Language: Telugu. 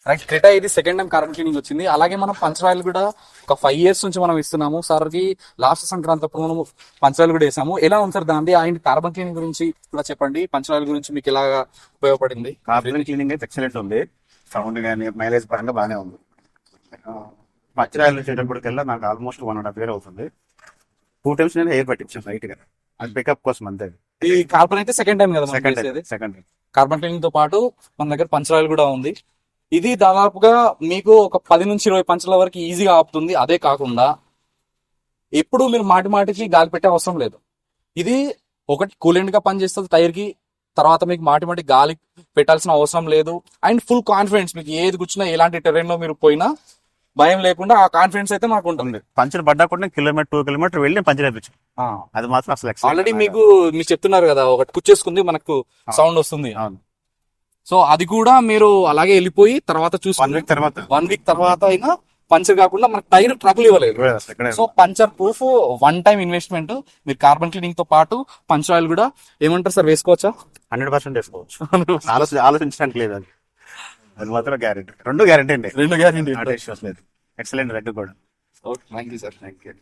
రైట్, క్రెటా ఇది సెకండ్ టైం కార్బన్ క్లీనింగ్ వచ్చింది. అలాగే మనం పంచరాయలు కూడా ఒక 5 years నుంచి మనం ఇస్తున్నాము. సార్ కి లాస్ట్ సంక్రాంతి అప్పుడు మనం పంచరాయలు కూడా వేసాము. ఎలా ఉంది సార్ దాన్ని? ఆయన కార్బన్ క్లీనింగ్ గురించి కూడా చెప్పండి. పంచరాయల గురించి మీకు ఎలా ఉపయోగపడింది? కార్బన్ క్లీనింగ్ అయితే ఎక్సలెంట్ ఉంది. సౌండ్ కానీ మైలేజ్ పరంగా బాగానే ఉంది. పంచరాయలు వచ్చేటప్పటికల్లా నాకు ఆల్మోస్ట్ 1.5 year అవుతుంది. 2 times నేను ఎయిర్ పట్టించాను లైట్ గా, అది పికప్ కోసం అంతే. ఈ కార్బన్ అయితే సెకండ్ టైం కదా సెకండ్ టైం కార్బన్ క్లీనింగ్ తో పాటు మన దగ్గర పంచరాయలు కూడా ఉంది. ఇది దాదాపుగా మీకు ఒక 10 నుంచి 20 పంచల వరకు ఈజీగా ఆపుతుంది. అదే కాకుండా ఎప్పుడు మీరు మాటికి గాలి పెట్టే అవసరం లేదు. ఇది ఒకటి కూలెంట్ గా పనిచేస్తుంది టైర్ కి. తర్వాత మీకు మాటి గాలి పెట్టాల్సిన అవసరం లేదు. అండ్ ఫుల్ కాన్ఫిడెన్స్, మీకు ఏది కూర్చున్నా ఎలాంటి టెరెన్ లో మీరు పోయినా భయం లేకుండా ఆ కాన్ఫిడెన్స్ అయితే మాకు ఉంటుంది. పంచర్ పడ్డా కూడా 2 kilometers వెళ్ళి పంచర్ వేయించాం. అది మాత్రం అసలు ఆల్రెడీ మీరు చెప్తున్నారు కదా, ఒకటి కుచ్చేసుకుంది మనకు సౌండ్ వస్తుంది. సో అది కూడా మీరు అలాగే వెళ్ళిపోయి తర్వాత చూసి 1 week తర్వాత అయినా పంచర్ కాకుండా మనకు టైర్ ట్రబుల్ ఇవ్వలేదు. So puncture proof 1 time investment. మీరు కార్బన్ క్లీనింగ్ తో పాటు పంచర్ ఆయిల్ కూడా ఏమంటారు సార్, వేసుకోవచ్చా? 100% వేసుకోవచ్చు. ఆలోచించడానికి లేదు, అది మాత్రం గ్యారెంటీ. 2 గ్యారెంటీ అండి. 2 గ్యారెంటీ. ఎక్సలెంట్. 2 కూడా. Thank you sir. Thank you.